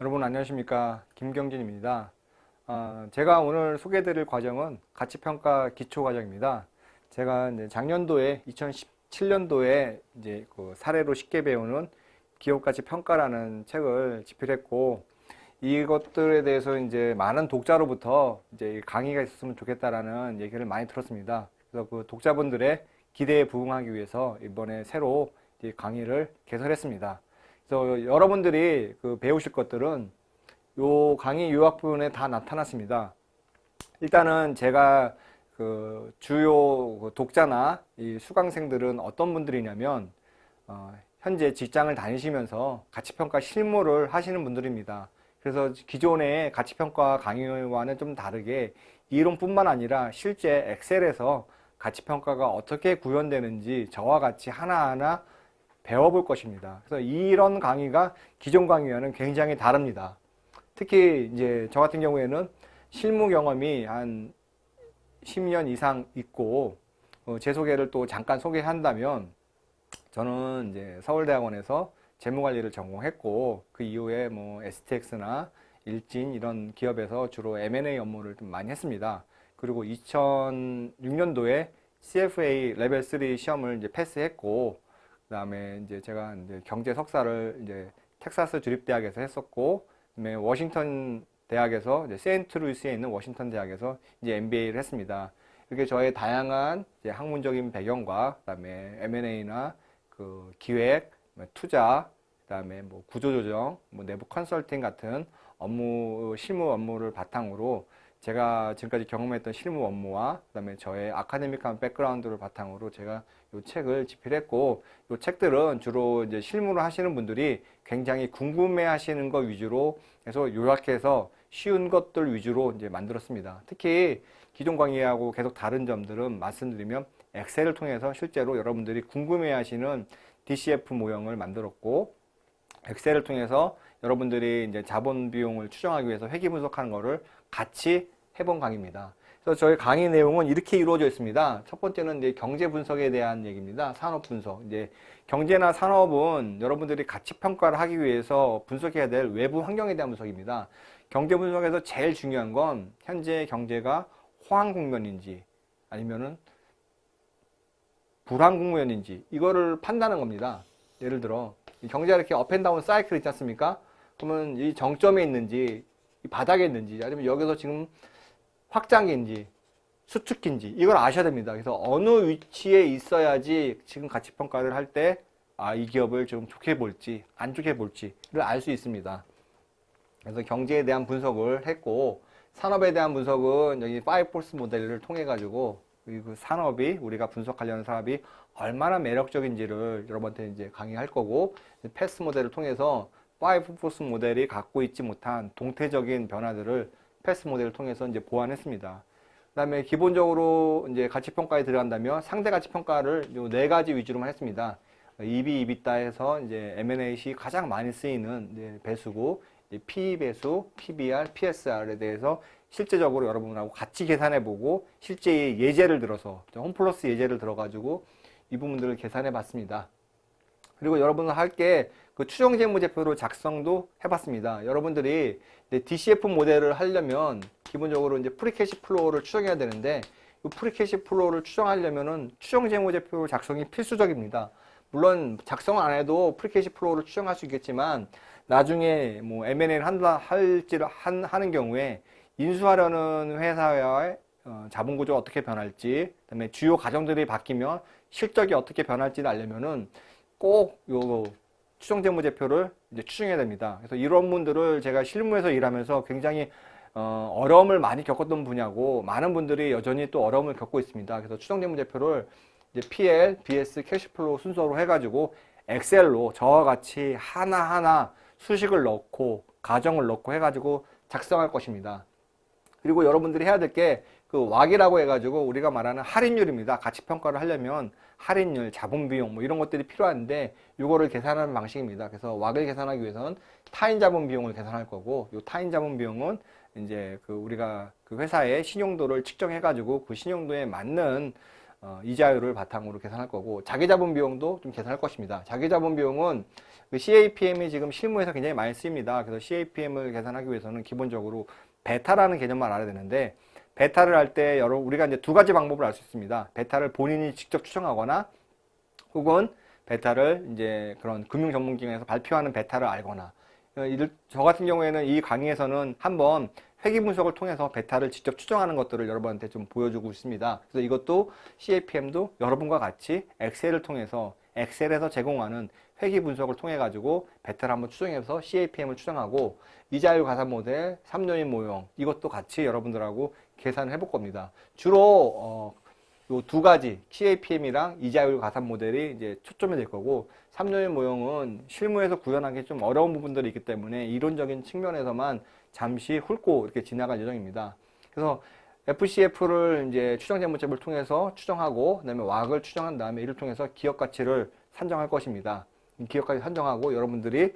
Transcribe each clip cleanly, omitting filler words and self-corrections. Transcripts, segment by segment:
여러분 안녕하십니까, 김경진입니다. 제가 오늘 소개해드릴 과정은 가치평가 기초과정입니다. 제가 이제 작년도에 2017년도에 이제 그 사례로 쉽게 배우는 기업가치평가라는 책을 집필했고, 이것들에 대해서 이제 많은 독자로부터 이제 강의가 있었으면 좋겠다라는 얘기를 많이 들었습니다. 그래서 그 독자분들의 기대에 부응하기 위해서 이번에 새로 이제 강의를 개설했습니다. 그래서 여러분들이 그 배우실 것들은 요 강의 요약 부분에 다 나타났습니다. 일단은 제가 그 주요 그 독자나 이 수강생들은 어떤 분들이냐면 현재 직장을 다니시면서 가치평가 실무를 하시는 분들입니다. 그래서 기존의 가치평가 강의와는 좀 다르게 이론뿐만 아니라 실제 엑셀에서 가치평가가 어떻게 구현되는지 저와 같이 하나하나 배워볼 것입니다. 그래서 이런 강의가 기존 강의와는 굉장히 다릅니다. 특히 이제 저 같은 경우에는 실무 경험이 한 10년 이상 있고, 제 소개를 또 잠깐 소개한다면, 저는 이제 서울대학원에서 재무관리를 전공했고, 그 이후에 뭐 STX나 일진 이런 기업에서 주로 M&A 업무를 좀 많이 했습니다. 그리고 2006년도에 CFA 레벨 3 시험을 이제 패스했고, 그다음에 이제 제가 이제 경제 석사를 이제 텍사스 주립대학에서 했었고, 그다음에 워싱턴 대학에서 이제 세인트루이스에 있는 워싱턴 대학에서 이제 MBA를 했습니다. 이렇게 저의 다양한 이제 학문적인 배경과 그다음에 M&A나 그 기획, 투자, 그다음에 뭐 구조조정, 뭐 내부 컨설팅 같은 업무, 실무 업무를 바탕으로 제가 지금까지 경험했던 실무 업무와 그다음에 저의 아카데믹한 백그라운드를 바탕으로 제가 이 책을 집필했고, 이 책들은 주로 이제 실무를 하시는 분들이 굉장히 궁금해 하시는 것 위주로 해서 요약해서 쉬운 것들 위주로 이제 만들었습니다. 특히 기존 강의하고 계속 다른 점들은 말씀드리면 엑셀을 통해서 실제로 여러분들이 궁금해 하시는 DCF 모형을 만들었고, 엑셀을 통해서 여러분들이 이제 자본 비용을 추정하기 위해서 회계 분석하는 거를 같이 해본 강의입니다. 그래서 저희 강의 내용은 이렇게 이루어져 있습니다. 첫 번째는 이제 경제 분석에 대한 얘기입니다. 산업 분석. 이제 경제나 산업은 여러분들이 가치 평가를 하기 위해서 분석해야 될 외부 환경에 대한 분석입니다. 경제 분석에서 제일 중요한 건 현재 경제가 호황 국면인지 아니면은 불황 국면인지 이거를 판단하는 겁니다. 예를 들어 경제가 이렇게 업앤다운 사이클 있지 않습니까? 그러면 이 정점에 있는지 이 바닥에 있는지 아니면 여기서 지금 확장기인지 수축기인지 이걸 아셔야 됩니다. 그래서 어느 위치에 있어야지 지금 가치평가를 할 때 이 기업을 좀 좋게 볼지 안 좋게 볼지를 알 수 있습니다. 그래서 경제에 대한 분석을 했고, 산업에 대한 분석은 여기 5포스 모델을 통해 가지고 그 산업이 우리가 분석하려는 산업이 얼마나 매력적인지를 여러분한테 이제 강의할 거고, 패스 모델을 통해서 5포스 모델이 갖고 있지 못한 동태적인 변화들을 패스 모델을 통해서 이제 보완했습니다. 그다음에 기본적으로 이제 가치평가에 들어간다면 상대 가치평가를 요 네 가지 위주로만 했습니다. EB, EBITDA 해서 이제 M&A시 가장 많이 쓰이는 이제 배수고, PE 배수, PBR, PSR에 대해서 실제적으로 여러분하고 같이 계산해보고 실제 예제를 들어서 홈플러스 예제를 들어가지고 이 부분들을 계산해봤습니다. 그리고 여러분들 할게 그 추정재무제표로 작성도 해봤습니다. 여러분들이 DCF 모델을 하려면 기본적으로 이제 프리캐시 플로우를 추정해야 되는데, 이 프리캐시 플로우를 추정하려면은 추정재무제표 작성이 필수적입니다. 물론 작성 안 해도 프리캐시 플로우를 추정할 수 있겠지만 나중에 뭐 M&A를 하는 경우에 인수하려는 회사의 자본 구조가 어떻게 변할지, 그다음에 주요 과정들이 바뀌면 실적이 어떻게 변할지를 알려면은 꼭 요 추정재무제표를 이제 추정해야 됩니다. 그래서 이런 분들을 제가 실무에서 일하면서 굉장히 어려움을 많이 겪었던 분야고, 많은 분들이 여전히 또 어려움을 겪고 있습니다. 그래서 추정재무제표를 이제 PL, BS, 캐시플로우 순서로 해가지고 엑셀로 저와 같이 하나하나 수식을 넣고 가정을 넣고 해가지고 작성할 것입니다. 그리고 여러분들이 해야 될 게 그 왁이라고 해가지고 우리가 말하는 할인율입니다. 가치평가를 하려면 할인율, 자본비용 뭐 이런 것들이 필요한데 이거를 계산하는 방식입니다. 그래서 왁을 계산하기 위해서는 타인 자본비용을 계산할 거고, 이 타인 자본비용은 이제 그 우리가 그 회사의 신용도를 측정해가지고 그 신용도에 맞는 이자율을 바탕으로 계산할 거고, 자기자본 비용도 좀 계산할 것입니다. 자기자본 비용은 그 CAPM이 지금 실무에서 굉장히 많이 쓰입니다. 그래서 CAPM을 계산하기 위해서는 기본적으로 베타라는 개념만 알아야 되는데, 베타를 할 때 우리가 이제 두 가지 방법을 알 수 있습니다. 베타를 본인이 직접 추정하거나, 혹은 베타를 이제 그런 금융 전문기관에서 발표하는 베타를 알거나. 저 같은 경우에는 이 강의에서는 한번 회계 분석을 통해서 베타를 직접 추정하는 것들을 여러분한테 좀 보여주고 있습니다. 그래서 이것도 CAPM도 여러분과 같이 엑셀을 통해서, 엑셀에서 제공하는 회계 분석을 통해 가지고 베타를 한번 추정해서 CAPM을 추정하고, 이자율 가산 모델, 3년인 모형, 이것도 같이 여러분들하고 계산을 해볼 겁니다. 주로 요 두 가지 CAPM이랑 이자율 가산 모델이 이제 초점이 될 거고, 3년인 모형은 실무에서 구현하기 좀 어려운 부분들이 있기 때문에 이론적인 측면에서만 잠시 훑고 이렇게 지나갈 예정입니다. 그래서 FCF를 이제 추정재무제표를 통해서 추정하고, 그다음에 왁을 추정한 다음에 이를 통해서 기업 가치를 산정할 것입니다. 기업 가치 산정하고, 여러분들이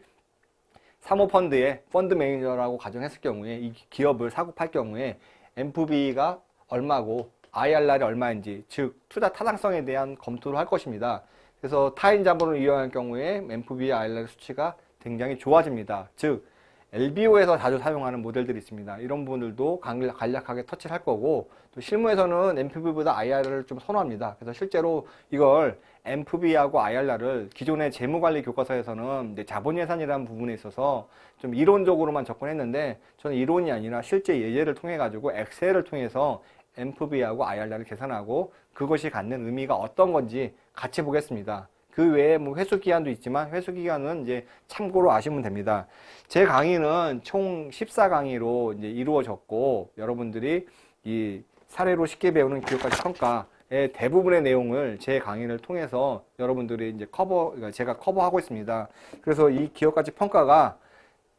사모펀드의 펀드 매니저라고 가정했을 경우에, 이 기업을 사고 팔 경우에 NPV가 얼마고 IRR이 얼마인지, 즉 투자 타당성에 대한 검토를 할 것입니다. 그래서 타인 자본을 이용할 경우에 NPV, IRR 수치가 굉장히 좋아집니다. 즉 LBO에서 자주 사용하는 모델들이 있습니다. 이런 부분들도 간략하게 터치를 할 거고, 또 실무에서는 NPV보다 IRR을 좀 선호합니다. 그래서 실제로 이걸 NPV하고 IRR을 기존의 재무관리 교과서에서는 자본예산이라는 부분에 있어서 좀 이론적으로만 접근했는데, 저는 이론이 아니라 실제 예제를 통해 가지고 엑셀을 통해서 NPV하고 IRR을 계산하고 그것이 갖는 의미가 어떤 건지 같이 보겠습니다. 그 외에 뭐 회수기간도 있지만, 회수기간은 이제 참고로 아시면 됩니다. 제 강의는 총 14강의로 이제 이루어졌고, 여러분들이 이 사례로 쉽게 배우는 기업가치 평가의 대부분의 내용을 제 강의를 통해서 여러분들이 이제 제가 커버하고 있습니다. 그래서 이 기업가치 평가가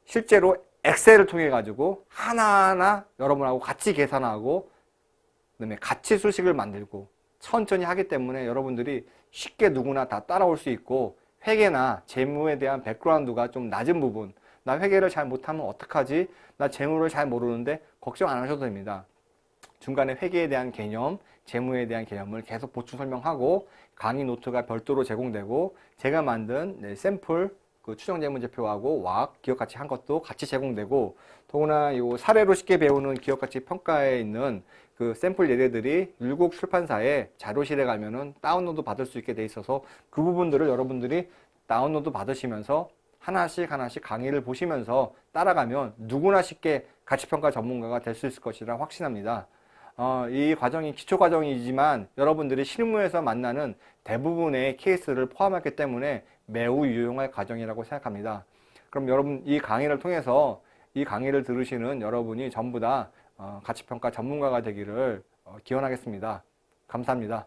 실제로 엑셀을 통해 가지고 하나하나 여러분하고 같이 계산하고, 그다음에 가치 수식을 만들고 천천히 하기 때문에 여러분들이 쉽게 누구나 다 따라올 수 있고, 회계나 재무에 대한 백그라운드가 좀 낮은 부분, 나 회계를 잘 못하면 어떡하지? 나 재무를 잘 모르는데 걱정 안 하셔도 됩니다. 중간에 회계에 대한 개념, 재무에 대한 개념을 계속 보충 설명하고, 강의 노트가 별도로 제공되고, 제가 만든 샘플 추정재무제표하고 왁, 기업가치 한 것도 같이 제공되고, 더구나 이 사례로 쉽게 배우는 기업가치 평가에 있는 그 샘플 예제들이 율곡 출판사에 자료실에 가면은 다운로드 받을 수 있게 돼 있어서, 그 부분들을 여러분들이 다운로드 받으시면서 하나씩 강의를 보시면서 따라가면 누구나 쉽게 가치평가 전문가가 될 수 있을 것이라 확신합니다. 이 과정이 기초 과정이지만 여러분들이 실무에서 만나는 대부분의 케이스를 포함했기 때문에 매우 유용할 과정이라고 생각합니다. 그럼 여러분, 이 강의를 통해서 이 강의를 들으시는 여러분이 전부 다 가치평가 전문가가 되기를 기원하겠습니다. 감사합니다.